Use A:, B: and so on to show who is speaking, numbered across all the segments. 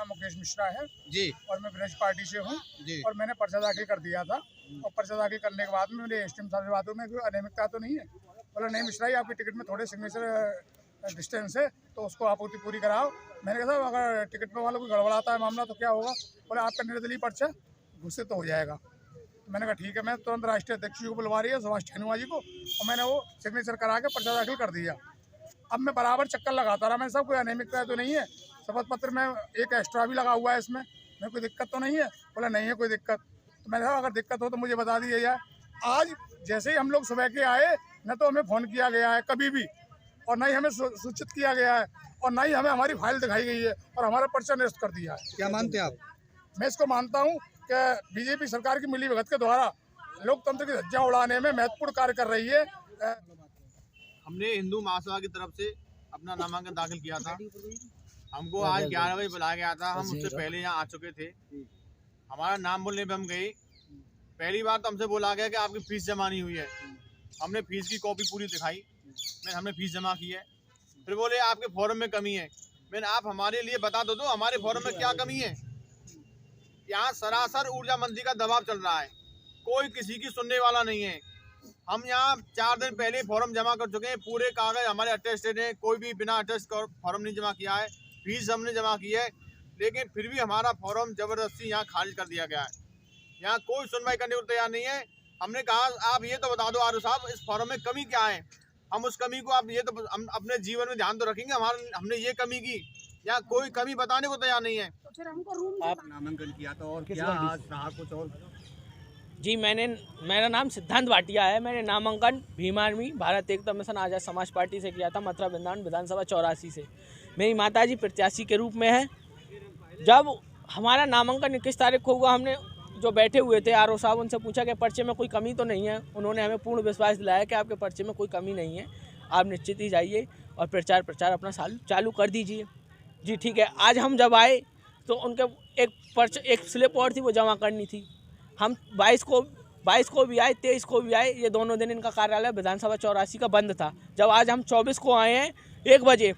A: नाम मुकेश मिश्रा है
B: जी
A: और मैं ब्रज पार्टी से हूँ
B: जी।
A: और मैंने पर्चा दाखिल कर दिया था। और पर्चा दाखिल करने के बाद में मेरे एसडीएम साहब से बात हुई, में कोई अनियमितता तो नहीं है? बोला नहीं मिश्रा जी, आपकी टिकट में थोड़े सिग्नेचर डिस्टेंस है तो उसको आपूर्ति पूरी कराओ। मैंने कहा साहब अगर टिकट में वाला कोई गड़बड़ाता है मामला तो क्या होगा? बोले आपका निर्दलीय पर्चा घोषित तो हो जाएगा। तो मैंने कहा ठीक है। मैं तुरंत राष्ट्रीय अध्यक्ष जी को बुलवा रही है, सुभाष छानूमा जी को, और मैंने वो सिग्नेचर करा के पर्चा दाखिल कर दिया। अब मैं बराबर चक्कर लगाता रहा, मैंने सब कोई अनियमितता तो नहीं है? शपथ पत्र में एक एक्स्ट्रा भी लगा हुआ है, इसमें मैं कोई दिक्कत तो नहीं है? बोला नहीं है कोई दिक्कत। तो मैंने कहा अगर दिक्कत हो तो मुझे बता दिया जाए। आज जैसे ही हम लोग सुबह के आए, न तो हमें फ़ोन किया गया है कभी भी, और न ही हमें सूचित किया गया है, और न ही हमें हमारी फाइल दिखाई गई है और हमारा पर्चा निरस्त कर दिया है।
B: क्या मानते हैं आप?
A: मैं इसको मानता हूँ कि बीजेपी सरकार की मिली भगत के द्वारा लोकतंत्र की धज्जियां उड़ाने में महत्वपूर्ण कार्य कर रही है।
C: हमने हिंदू महासभा की तरफ से अपना नामांकन दाखिल किया था। हमको आज 11 बजे बुलाया गया था। हम उससे पहले यहाँ आ चुके थे। हमारा नाम बोलने पे हम गए। पहली बार तो हमसे बोला गया कि आपकी फीस जमा नहीं हुई है। हमने फीस की कॉपी पूरी दिखाई, हमने फीस जमा की है। फिर बोले आपके फॉर्म में कमी है। मैंने आप हमारे लिए बता दो हमारे फॉर्म में क्या कमी है। यहाँ सरासर ऊर्जा मंत्री का दबाव चल रहा है, कोई किसी की सुनने वाला नहीं है। हम यहाँ 4 दिन पहले फॉर्म जमा कर चुके हैं, पूरे कागज हमारे अटेस्टेड हैं, कोई भी बिना अटेस्ट फॉर्म नहीं जमा किया है। फीस हमने जमा की है, लेकिन फिर भी हमारा फॉर्म जबरदस्ती यहाँ खारिज कर दिया गया है। यहाँ कोई सुनवाई करने को तैयार नहीं है। हमने कहा आप ये तो बता दो आरओ साहब, इस फॉर्म में कमी क्या है? हम उस कमी को आप ये तो हम अपने जीवन में ध्यान तो रखेंगे, हमने ये कमी की। यहाँ कोई कमी बताने को तैयार नहीं है।
D: तो फिर हमको रूम
B: आप नामांकन किया था और क्या आज रहा कुछ और?
E: जी मेरा नाम सिद्धांत भाटिया है। मैंने नामांकन भीम आर्मी भारत एकता मिशन आज़ाद समाज पार्टी से किया था, मथुरा वृंदावन विधानसभा 84 से। मेरी माताजी प्रत्याशी के रूप में है। जब हमारा नामांकन 21 तारीख को हुआ, हमने जो बैठे हुए थे आरओ साहब, उनसे पूछा कि पर्चे में कोई कमी तो नहीं है। उन्होंने हमें पूर्ण विश्वास दिलाया कि आपके पर्चे में कोई कमी नहीं है, आप निश्चित ही जाइए और प्रचार अपना चालू कर दीजिए। जी ठीक है। आज हम जब आए तो उनके एक स्लिप और थी, वो जमा करनी थी। हम 22 को भी आए, 23 को भी आए। ये दोनों दिन इनका कार्यालय विधानसभा 84 का बंद था। जब आज हम 24 को आए हैं 1 बजे,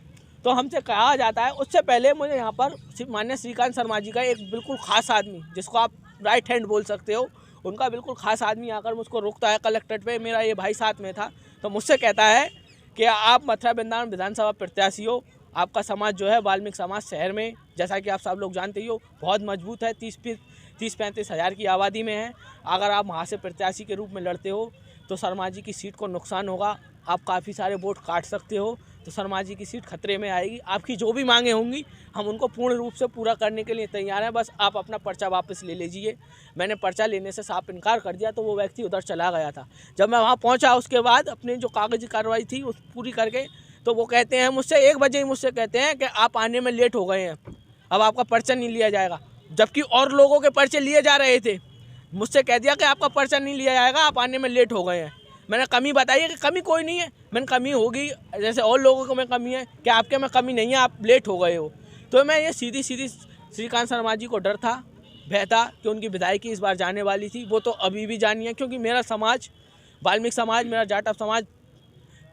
E: तो हमसे कहा जाता है, उससे पहले मुझे यहाँ पर माननीय श्रीकांत शर्मा जी का एक बिल्कुल ख़ास आदमी, जिसको आप राइट हैंड बोल सकते हो, उनका बिल्कुल ख़ास आदमी आकर मुझको रोकता है कलेक्ट्रेट पे। मेरा ये भाई साथ में था, तो मुझसे कहता है कि आप मथुरा वृंदावन विधानसभा प्रत्याशी हो, आपका समाज जो है वाल्मीकि समाज शहर में, जैसा कि आप सब लोग जानते ही हो, बहुत मजबूत है, 30-35 हज़ार की आबादी में है। अगर आप वहाँ से प्रत्याशी के रूप में लड़ते हो तो शर्मा जी की सीट को नुकसान होगा, आप काफ़ी सारे वोट काट सकते हो, तो शर्मा जी की सीट खतरे में आएगी। आपकी जो भी मांगे होंगी हम उनको पूर्ण रूप से पूरा करने के लिए तैयार हैं, बस आप अपना पर्चा वापस ले लीजिए। मैंने पर्चा लेने से साफ इनकार कर दिया, तो वो व्यक्ति उधर चला गया था। जब मैं वहाँ पहुँचा, उसके बाद अपनी जो कागजी कार्रवाई थी उस पूरी करके, तो वो कहते हैं मुझसे 1 बजे ही मुझसे कहते हैं कि आप आने में लेट हो गए हैं, अब आपका पर्चा नहीं लिया जाएगा। जबकि और लोगों के पर्चे लिए जा रहे थे, मुझसे कह दिया कि आपका पर्चा नहीं लिया जाएगा, आप आने में लेट हो गए हैं। मैंने कमी बताई है कि कमी कोई नहीं है। मैंने कमी होगी जैसे और लोगों को में कमी है, कि आपके में कमी नहीं है, आप लेट हो गए हो। तो मैं ये सीधी श्रीकांत शर्मा जी को डर था, भय था कि उनकी विधायकी इस बार जाने वाली थी। वो तो अभी भी जानी है, क्योंकि मेरा समाज वाल्मीकि समाज, मेरा जाट समाज,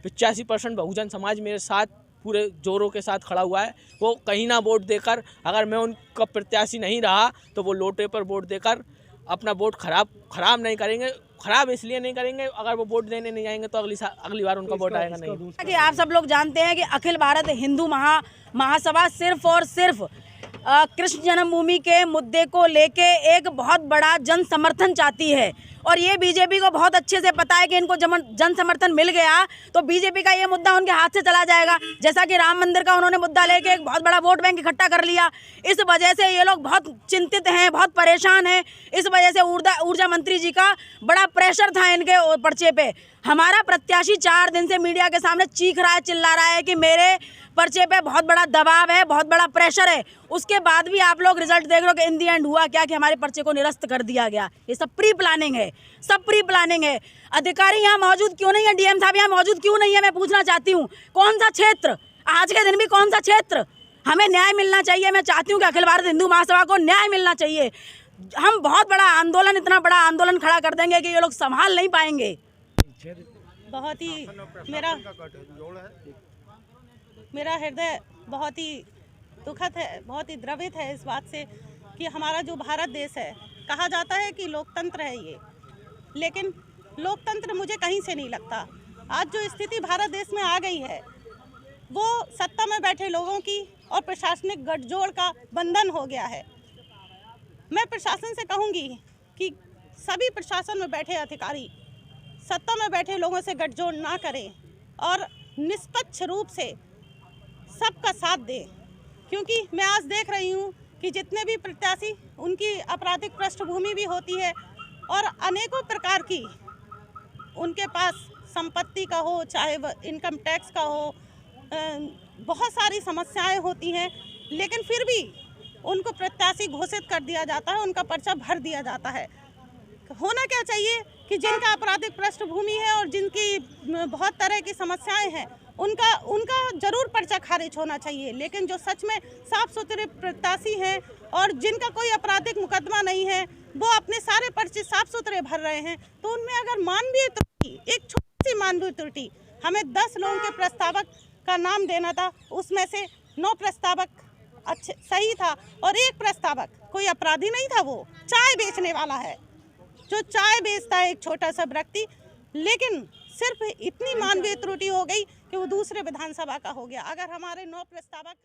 E: 85% बहुजन समाज मेरे साथ पूरे जोरों के साथ खड़ा हुआ है। वो कहीं ना वोट देकर, अगर मैं उनका प्रत्याशी नहीं रहा तो वो लोटे पर वोट देकर अपना वोट खराब नहीं करेंगे। खराब इसलिए नहीं करेंगे, अगर वो वोट देने नहीं जाएंगे तो अगली बार उनका वोट आएगा नहीं।
D: कि आप सब लोग जानते हैं कि अखिल भारत हिंदू महासभा सिर्फ और सिर्फ कृष्ण जन्मभूमि के मुद्दे को लेके एक बहुत बड़ा जन समर्थन चाहती है, और ये बीजेपी को बहुत अच्छे से पता है कि इनको जन समर्थन मिल गया तो बीजेपी का ये मुद्दा उनके हाथ से चला जाएगा। जैसा कि राम मंदिर का उन्होंने मुद्दा लेके एक बहुत बड़ा वोट बैंक इकट्ठा कर लिया। इस वजह से ये लोग बहुत चिंतित हैं, बहुत परेशान हैं। इस वजह से ऊर्जा मंत्री जी का बड़ा प्रेशर था इनके पर्चे पे। हमारा प्रत्याशी 4 दिन से मीडिया के सामने चीख रहा है, चिल्ला रहा है कि मेरे पर्चे पे बहुत बड़ा दबाव है, बहुत बड़ा प्रेशर है। उसके बाद भी आप लोग रिजल्ट देख रहे हो कि इन दी एंड हुआ क्या कि हमारे पर्चे को निरस्त कर दिया गया। ये सब प्री प्लानिंग है, सब प्री प्लानिंग है। अधिकारी यहाँ मौजूद क्यों नहीं है, डीएम साहब यहाँ मौजूद क्यों नहीं है, मैं पूछना चाहती हूँ। कौन सा क्षेत्र, आज के दिन भी कौन सा क्षेत्र? हमें न्याय मिलना चाहिए। मैं चाहती हूँ कि अखिल भारत हिंदू महासभा को न्याय मिलना चाहिए। हम बहुत बड़ा आंदोलन, इतना बड़ा आंदोलन खड़ा कर देंगे कि ये लोग संभाल नहीं पाएंगे।
F: बहुत ही मेरा हृदय बहुत ही दुखद है, बहुत ही द्रवित है इस बात से कि हमारा जो भारत देश है, कहा जाता है कि लोकतंत्र है ये, लेकिन लोकतंत्र मुझे कहीं से नहीं लगता। आज जो स्थिति भारत देश में आ गई है वो सत्ता में बैठे लोगों की और प्रशासनिक गठजोड़ का बंधन हो गया है। मैं प्रशासन से कहूँगी कि सभी प्रशासन में बैठे अधिकारी सत्ता में बैठे लोगों से गठजोड़ ना करें और निष्पक्ष रूप से सबका साथ दें, क्योंकि मैं आज देख रही हूँ कि जितने भी प्रत्याशी उनकी आपराधिक पृष्ठभूमि भी होती है और अनेकों प्रकार की उनके पास संपत्ति का हो, चाहे वह इनकम टैक्स का हो, बहुत सारी समस्याएं होती हैं, लेकिन फिर भी उनको प्रत्याशी घोषित कर दिया जाता है, उनका पर्चा भर दिया जाता है। होना क्या चाहिए कि जिनका आपराधिक पृष्ठभूमि है और जिनकी बहुत तरह की समस्याएं हैं उनका जरूर पर्चा खारिज होना चाहिए, लेकिन जो सच में साफ सुथरे प्रत्याशी हैं और जिनका कोई आपराधिक मुकदमा नहीं है वो अपने सारे पर्चे साफ सुथरे भर रहे हैं, तो उनमें अगर मानवीय त्रुटि, एक छोटी सी मानवीय त्रुटि, हमें 10 लोगों के प्रस्तावक का नाम देना था, उसमें से 9 प्रस्तावक अच्छे सही था और 1 प्रस्तावक कोई अपराधी नहीं था, वो चाय बेचने वाला है, जो चाय बेचता है, एक छोटा सा व्यक्ति, लेकिन सिर्फ इतनी मानवीय त्रुटि हो गई कि वो दूसरे विधानसभा का हो गया। अगर हमारे 9 प्रस्तावक